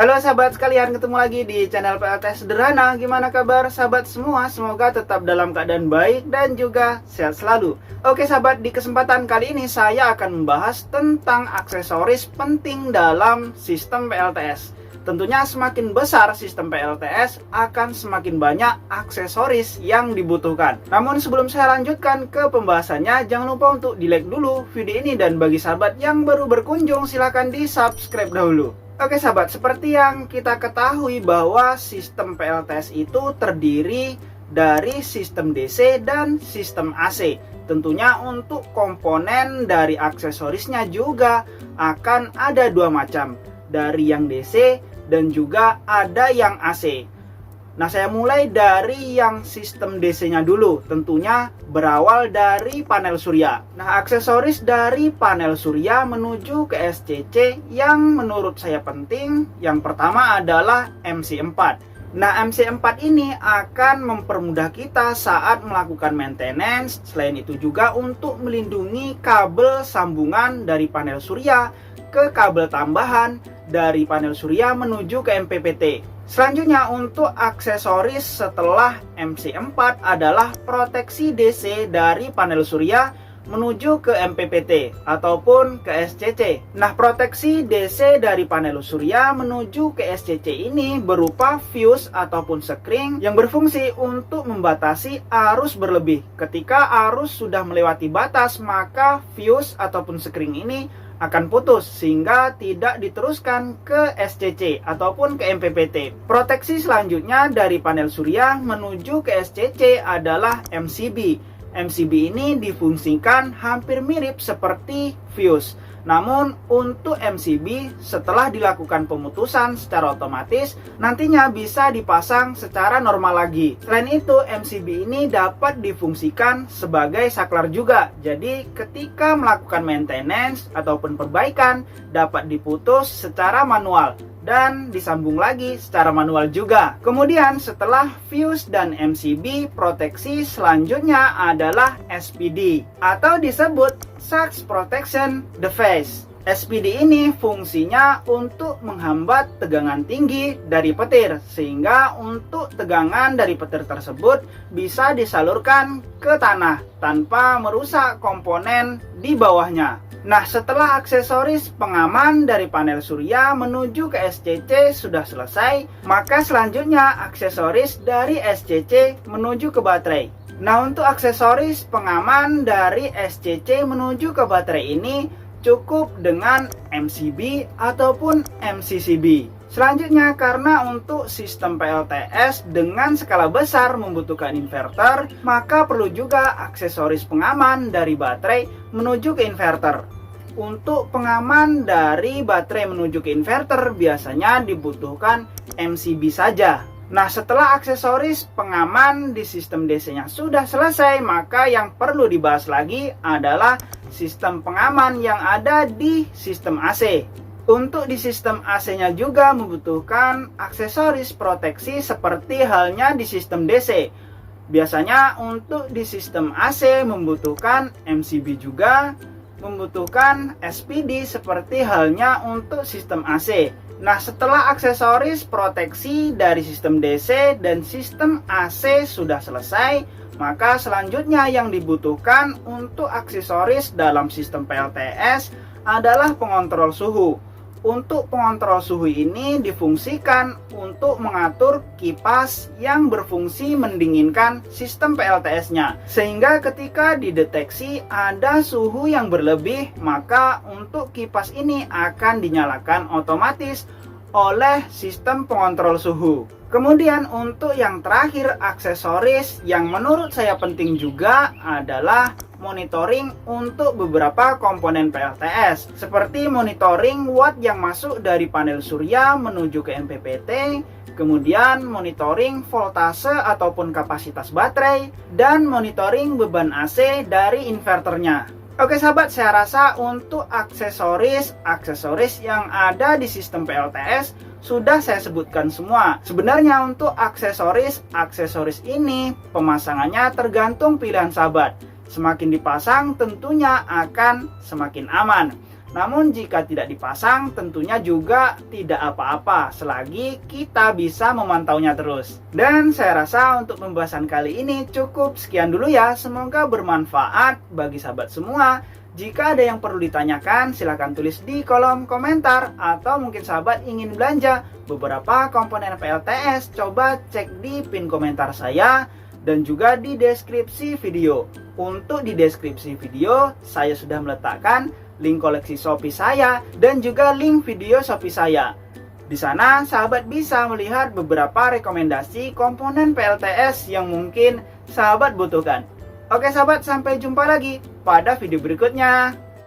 Halo sahabat sekalian, ketemu lagi di channel PLTS Sederhana. Gimana kabar sahabat semua? Semoga tetap dalam keadaan baik dan juga sehat selalu. Oke sahabat, di kesempatan kali ini saya akan membahas tentang aksesoris penting dalam sistem PLTS. Tentunya semakin besar sistem PLTS, akan semakin banyak aksesoris yang dibutuhkan. Namun sebelum saya lanjutkan ke pembahasannya, jangan lupa untuk di-like dulu video ini, dan bagi sahabat yang baru berkunjung silahkan di-subscribe dahulu. Oke sahabat, seperti yang kita ketahui bahwa sistem PLTS itu terdiri dari sistem DC dan sistem AC. Tentunya untuk komponen dari aksesorisnya juga akan ada dua macam, dari yang DC dan juga ada yang AC. Nah, saya mulai dari yang sistem DC-nya dulu. Tentunya berawal dari panel surya. Nah, aksesoris dari panel surya menuju ke SCC yang menurut saya penting, yang pertama adalah MC4. Nah, MC4 ini akan mempermudah kita saat melakukan maintenance. Selain itu juga untuk melindungi kabel sambungan dari panel surya ke kabel tambahan dari panel surya menuju ke MPPT. Selanjutnya untuk aksesoris setelah MC4 adalah proteksi DC dari panel surya menuju ke MPPT ataupun ke SCC. Nah, proteksi DC dari panel surya menuju ke SCC ini berupa fuse ataupun sekring yang berfungsi untuk membatasi arus berlebih. Ketika arus sudah melewati batas, maka fuse ataupun sekring ini akan putus sehingga tidak diteruskan ke SCC ataupun ke MPPT. Proteksi selanjutnya dari panel surya menuju ke SCC adalah MCB. MCB ini difungsikan hampir mirip seperti fuse. Namun untuk MCB setelah dilakukan pemutusan secara otomatis nantinya bisa dipasang secara normal lagi. Selain itu MCB ini dapat difungsikan sebagai saklar juga. Jadi ketika melakukan maintenance ataupun perbaikan dapat diputus secara manual dan disambung lagi secara manual juga. Kemudian setelah fuse dan MCB, proteksi selanjutnya adalah SPD atau disebut Surge Protection Device. SPD ini fungsinya untuk menghambat tegangan tinggi dari petir, sehingga untuk tegangan dari petir tersebut bisa disalurkan ke tanah tanpa merusak komponen di bawahnya. Nah, setelah aksesoris pengaman dari panel surya menuju ke SCC sudah selesai, maka selanjutnya aksesoris dari SCC menuju ke baterai. Nah, untuk aksesoris pengaman dari SCC menuju ke baterai ini cukup dengan MCB ataupun MCCB. Selanjutnya, karena untuk sistem PLTS dengan skala besar membutuhkan inverter, maka perlu juga aksesoris pengaman dari baterai menuju ke inverter. Untuk pengaman dari baterai menuju ke inverter biasanya dibutuhkan MCB saja. Nah, setelah aksesoris pengaman di sistem DC-nya sudah selesai, maka yang perlu dibahas lagi adalah sistem pengaman yang ada di sistem AC. Untuk di sistem AC-nya juga membutuhkan aksesoris proteksi seperti halnya di sistem DC. Biasanya untuk di sistem AC membutuhkan MCB juga, membutuhkan SPD seperti halnya untuk sistem AC. Nah, setelah aksesoris proteksi dari sistem DC dan sistem AC sudah selesai, maka selanjutnya yang dibutuhkan untuk aksesoris dalam sistem PLTS adalah pengontrol suhu. Untuk pengontrol suhu ini difungsikan untuk mengatur kipas yang berfungsi mendinginkan sistem PLTS-nya. Sehingga ketika dideteksi ada suhu yang berlebih, maka untuk kipas ini akan dinyalakan otomatis oleh sistem pengontrol suhu. Kemudian untuk yang terakhir, aksesoris yang menurut saya penting juga adalah monitoring untuk beberapa komponen PLTS, seperti monitoring watt yang masuk dari panel surya menuju ke MPPT, kemudian monitoring voltase ataupun kapasitas baterai, dan monitoring beban AC dari inverternya. Oke sahabat, saya rasa untuk aksesoris yang ada di sistem PLTS sudah saya sebutkan semua. Sebenarnya untuk aksesoris ini pemasangannya tergantung pilihan sahabat. Semakin dipasang tentunya akan semakin aman. Namun jika tidak dipasang tentunya juga tidak apa-apa selagi kita bisa memantaunya terus. Dan saya rasa untuk pembahasan kali ini cukup sekian dulu ya. Semoga bermanfaat bagi sahabat semua. Jika ada yang perlu ditanyakan silahkan tulis di kolom komentar. Atau mungkin sahabat ingin belanja beberapa komponen PLTS, coba cek di pin komentar saya dan juga di deskripsi video. Untuk di deskripsi video saya sudah meletakkan link koleksi Shopee saya dan juga link video Shopee saya. Di sana sahabat bisa melihat beberapa rekomendasi komponen PLTS yang mungkin sahabat butuhkan. Oke sahabat, sampai jumpa lagi pada video berikutnya.